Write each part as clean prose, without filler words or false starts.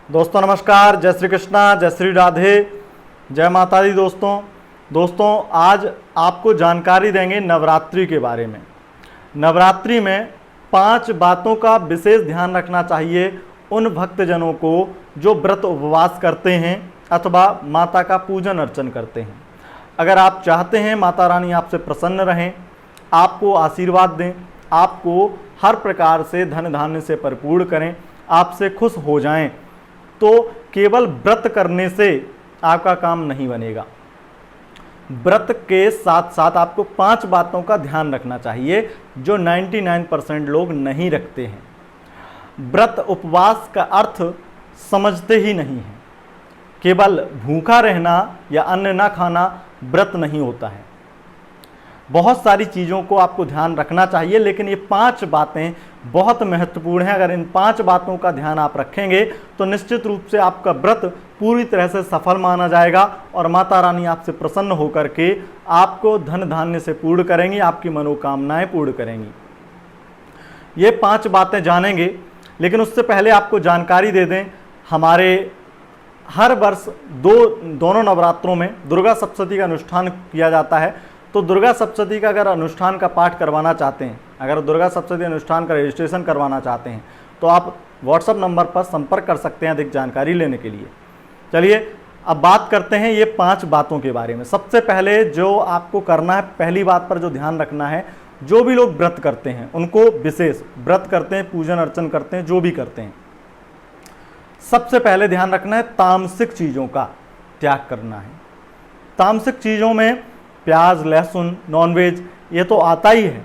दोस्तों नमस्कार, जय श्री कृष्णा, जय श्री राधे, जय माता दी। दोस्तों आज आपको जानकारी देंगे नवरात्रि के बारे में। नवरात्रि में 5 बातों का विशेष ध्यान रखना चाहिए उन भक्तजनों को जो व्रत उपवास करते हैं अथवा माता का पूजन अर्चन करते हैं। अगर आप चाहते हैं माता रानी आपसे प्रसन्न रहें, आपको आशीर्वाद दें, आपको हर प्रकार से धन धान्य से परिपूर्ण करें, आपसे खुश हो जाएं, तो केवल व्रत करने से आपका काम नहीं बनेगा। व्रत के साथ साथ आपको 5 बातों का ध्यान रखना चाहिए जो 99% लोग नहीं रखते हैं। व्रत उपवास का अर्थ समझते ही नहीं है। केवल भूखा रहना या अन्न ना खाना व्रत नहीं होता है। बहुत सारी चीज़ों को आपको ध्यान रखना चाहिए, लेकिन ये 5 बातें बहुत महत्वपूर्ण हैं। अगर इन 5 बातों का ध्यान आप रखेंगे तो निश्चित रूप से आपका व्रत पूरी तरह से सफल माना जाएगा और माता रानी आपसे प्रसन्न होकर के आपको धन धान्य से पूर्ण करेंगी, आपकी मनोकामनाएं पूर्ण करेंगी। ये 5 बातें जानेंगे, लेकिन उससे पहले आपको जानकारी दे दें, हमारे हर वर्ष दोनों नवरात्रों में दुर्गा सप्तशती का अनुष्ठान किया जाता है। तो दुर्गा सप्तशती का अगर अनुष्ठान का पाठ करवाना चाहते हैं, अगर दुर्गा सप्तशती अनुष्ठान का रजिस्ट्रेशन करवाना चाहते हैं, तो आप व्हाट्सएप नंबर पर संपर्क कर सकते हैं अधिक जानकारी लेने के लिए। चलिए अब बात करते हैं ये 5 बातों के बारे में। सबसे पहले जो आपको करना है, पहली बात पर जो ध्यान रखना है, जो भी लोग व्रत करते हैं उनको, विशेष व्रत करते हैं, पूजन अर्चन करते हैं, जो भी करते हैं, सबसे पहले ध्यान रखना है तामसिक चीज़ों का त्याग करना है। तामसिक चीज़ों में प्याज, लहसुन, नॉनवेज ये तो आता ही है।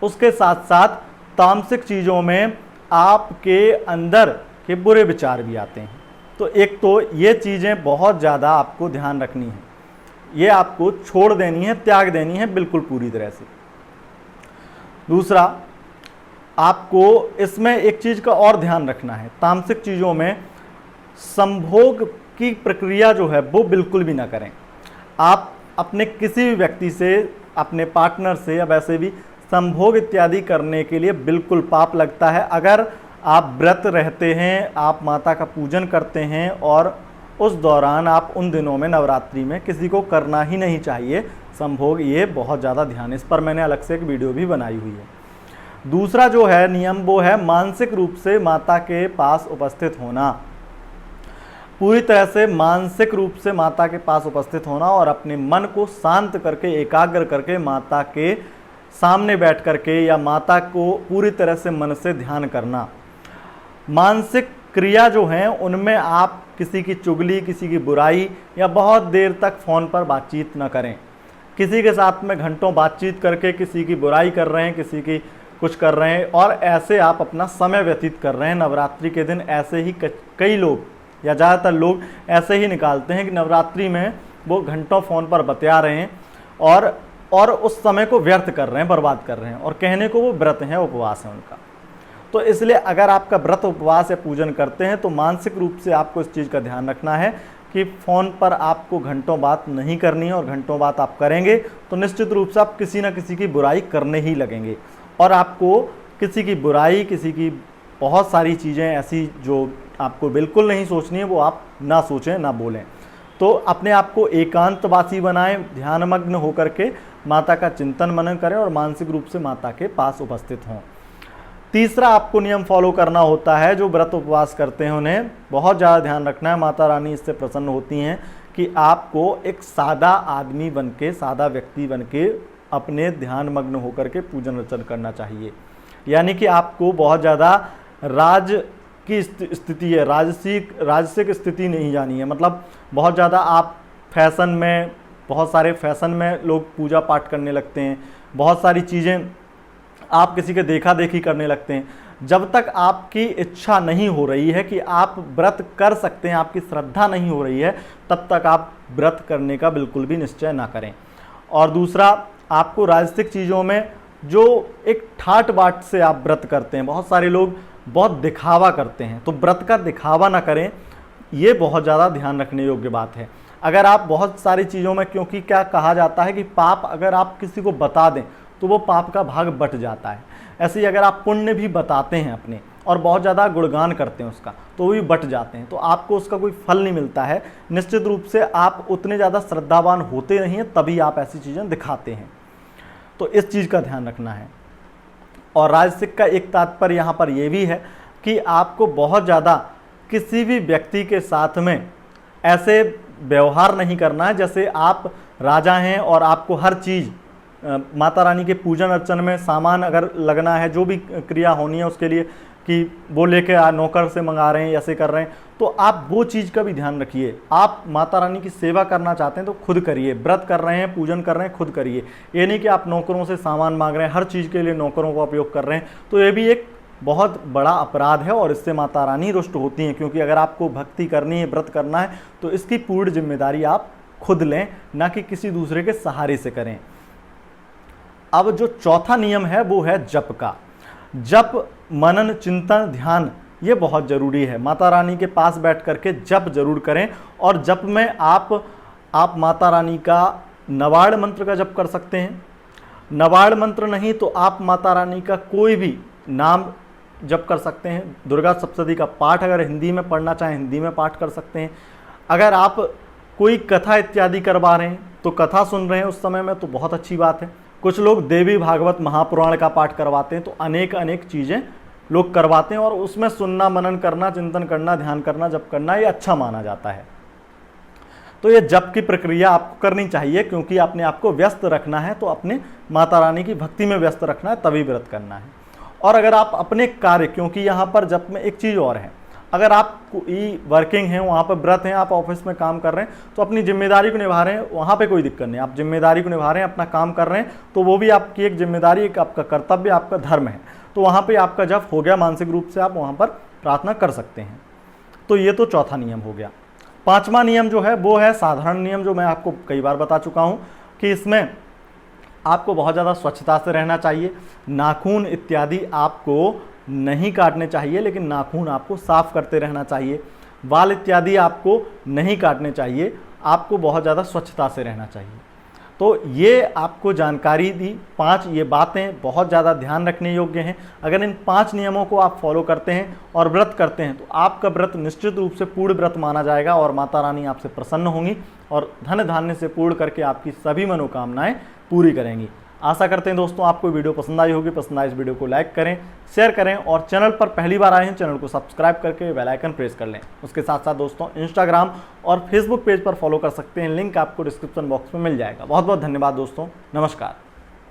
उसके साथ साथ तामसिक चीज़ों में आपके अंदर के बुरे विचार भी आते हैं। तो एक तो ये चीज़ें बहुत ज़्यादा आपको ध्यान रखनी है, ये आपको छोड़ देनी है, त्याग देनी है बिल्कुल पूरी तरह से। दूसरा, आपको इसमें एक चीज़ का और ध्यान रखना है, तामसिक चीज़ों में संभोग की प्रक्रिया जो है वो बिल्कुल भी ना करें। आप अपने किसी भी व्यक्ति से, अपने पार्टनर से या वैसे भी संभोग इत्यादि करने के लिए बिल्कुल पाप लगता है। अगर आप व्रत रहते हैं, आप माता का पूजन करते हैं और उस दौरान आप उन दिनों में, नवरात्रि में, किसी को करना ही नहीं चाहिए संभोग। ये बहुत ज़्यादा ध्यान, इस पर मैंने अलग से एक वीडियो भी बनाई हुई है। दूसरा जो है नियम वो है मानसिक रूप से माता के पास उपस्थित होना। पूरी तरह से मानसिक रूप से माता के पास उपस्थित होना और अपने मन को शांत करके, एकाग्र करके माता के सामने बैठ करके या माता को पूरी तरह से मन से ध्यान करना। मानसिक क्रिया जो हैं उनमें आप किसी की चुगली, किसी की बुराई या बहुत देर तक फ़ोन पर बातचीत न करें। किसी के साथ में घंटों बातचीत करके किसी की बुराई कर रहे हैं, किसी की कुछ कर रहे हैं और ऐसे आप अपना समय व्यतीत कर रहे हैं। नवरात्रि के दिन ऐसे ही कई लोग या ज़्यादातर लोग ऐसे ही निकालते हैं कि नवरात्रि में वो घंटों फ़ोन पर बतिया रहे हैं और उस समय को व्यर्थ कर रहे हैं, बर्बाद कर रहे हैं और कहने को वो व्रत है, उपवास है उनका। तो इसलिए अगर आपका व्रत, उपवास या पूजन करते हैं तो मानसिक रूप से आपको इस चीज़ का ध्यान रखना है कि फ़ोन पर आपको घंटों बात नहीं करनी है, और घंटों बात आप करेंगे तो निश्चित रूप से आप किसी न किसी की बुराई करने ही लगेंगे। और आपको किसी की बुराई, किसी की बहुत सारी चीज़ें ऐसी जो आपको बिल्कुल नहीं सोचनी है वो आप ना सोचें, ना बोलें। तो अपने आप को एकांतवासी बनाएं, ध्यानमग्न होकर के माता का चिंतन मनन करें और मानसिक रूप से माता के पास उपस्थित हों। तीसरा आपको नियम फॉलो करना होता है, जो व्रत उपवास करते हैं उन्हें बहुत ज़्यादा ध्यान रखना है। माता रानी इससे प्रसन्न होती हैं कि आपको एक सादा आदमी बन के, सादा व्यक्ति बन के अपने ध्यानमग्न होकर के पूजन अर्चन करना चाहिए। यानी कि आपको बहुत ज़्यादा राज की स्थिति है, राजसिक स्थिति नहीं जानी है। मतलब बहुत ज़्यादा आप फैशन में, बहुत सारे फैशन में लोग पूजा पाठ करने लगते हैं, बहुत सारी चीज़ें आप किसी के देखा देखी करने लगते हैं। जब तक आपकी इच्छा नहीं हो रही है कि आप व्रत कर सकते हैं, आपकी श्रद्धा नहीं हो रही है, तब तक आप व्रत करने का बिल्कुल भी निश्चय ना करें। और दूसरा, आपको राजसिक चीज़ों में जो एक ठाट बाट से आप व्रत करते हैं, बहुत सारे लोग बहुत दिखावा करते हैं, तो व्रत का दिखावा ना करें, ये बहुत ज़्यादा ध्यान रखने योग्य बात है। अगर आप बहुत सारी चीज़ों में, क्योंकि क्या कहा जाता है कि पाप अगर आप किसी को बता दें तो वो पाप का भाग बट जाता है। ऐसे ही अगर आप पुण्य भी बताते हैं अपने, और बहुत ज़्यादा गुणगान करते हैं उसका, तो वो भी बट जाते हैं, तो आपको उसका कोई फल नहीं मिलता है। निश्चित रूप से आप उतने ज़्यादा श्रद्धावान होते नहीं हैं, तभी आप ऐसी चीज़ें दिखाते हैं। तो इस चीज़ का ध्यान रखना है। और राजसिक का एक तात्पर्य यहाँ पर यह भी है कि आपको बहुत ज़्यादा किसी भी व्यक्ति के साथ में ऐसे व्यवहार नहीं करना है जैसे आप राजा हैं और आपको हर चीज़ माता रानी के पूजन अर्चन में सामान अगर लगना है, जो भी क्रिया होनी है उसके लिए कि वो लेके नौकर से मंगा रहे हैं, ऐसे कर रहे हैं, तो आप वो चीज़ का भी ध्यान रखिए। आप माता रानी की सेवा करना चाहते हैं तो खुद करिए, व्रत कर रहे हैं, पूजन कर रहे हैं, खुद करिए। ये नहीं कि आप नौकरों से सामान मांग रहे हैं, हर चीज़ के लिए नौकरों का उपयोग कर रहे हैं, तो ये भी एक बहुत बड़ा अपराध है और इससे माता रानी रुष्ट होती हैं। क्योंकि अगर आपको भक्ति करनी है, व्रत करना है, तो इसकी पूर्ण जिम्मेदारी आप खुद लें, ना कि किसी दूसरे के सहारे से करें। अब जो चौथा नियम है वो है जप का। जप, मनन, चिंतन, ध्यान ये बहुत ज़रूरी है। माता रानी के पास बैठ करके जप जरूर करें। और जप में आप माता रानी का नवाड़ मंत्र का जप कर सकते हैं। नवाड़ मंत्र नहीं तो आप माता रानी का कोई भी नाम जप कर सकते हैं। दुर्गा सप्तशती का पाठ अगर हिंदी में पढ़ना चाहें, हिंदी में पाठ कर सकते हैं। अगर आप कोई कथा इत्यादि करवा रहे हैं तो कथा सुन रहे हैं उस समय में, तो बहुत अच्छी बात है। कुछ लोग देवी भागवत महापुराण का पाठ करवाते हैं, तो अनेक चीज़ें लोग करवाते हैं और उसमें सुनना, मनन करना, चिंतन करना, ध्यान करना, जप करना ये अच्छा माना जाता है। तो ये जप की प्रक्रिया आपको करनी चाहिए, क्योंकि अपने आप को व्यस्त रखना है, तो अपने माता रानी की भक्ति में व्यस्त रखना है, तभी व्रत करना है। और अगर आप अपने कार्य, क्योंकि यहाँ पर जप में एक चीज़ और है, अगर आप कोई वर्किंग हैं, वहाँ पर व्रत हैं, आप ऑफिस में काम कर रहे हैं, तो अपनी जिम्मेदारी को निभा रहे हैं, वहाँ पे कोई दिक्कत नहीं। आप जिम्मेदारी को निभा रहे हैं, अपना काम कर रहे हैं, तो वो भी आपकी एक जिम्मेदारी, एक आपका कर्तव्य, आपका धर्म है, तो वहाँ पे आपका जप हो गया। मानसिक रूप से आप वहाँ पर प्रार्थना कर सकते हैं। तो ये तो चौथा नियम हो गया। पाँचवा नियम जो है वो है साधारण नियम, जो मैं आपको कई बार बता चुका हूँ कि इसमें आपको बहुत ज़्यादा स्वच्छता से रहना चाहिए। नाखून इत्यादि आपको नहीं काटने चाहिए, लेकिन नाखून आपको साफ करते रहना चाहिए। बाल इत्यादि आपको नहीं काटने चाहिए, आपको बहुत ज़्यादा स्वच्छता से रहना चाहिए। तो ये आपको जानकारी दी। 5 ये बातें बहुत ज़्यादा ध्यान रखने योग्य हैं। अगर इन 5 नियमों को आप फॉलो करते हैं और व्रत करते हैं, तो आपका व्रत निश्चित रूप से पूर्ण व्रत माना जाएगा और माता रानी आपसे प्रसन्न होंगी और धन धान्य से पूर्ण करके आपकी सभी मनोकामनाएं पूरी करेंगी। आशा करते हैं दोस्तों आपको वीडियो पसंद आई होगी। पसंद आए इस वीडियो को लाइक करें, शेयर करें और चैनल पर पहली बार आए हैं चैनल को सब्सक्राइब करके बेल आइकन प्रेस कर लें। उसके साथ साथ दोस्तों इंस्टाग्राम और फेसबुक पेज पर फॉलो कर सकते हैं, लिंक आपको डिस्क्रिप्शन बॉक्स में मिल जाएगा। बहुत बहुत धन्यवाद दोस्तों, नमस्कार।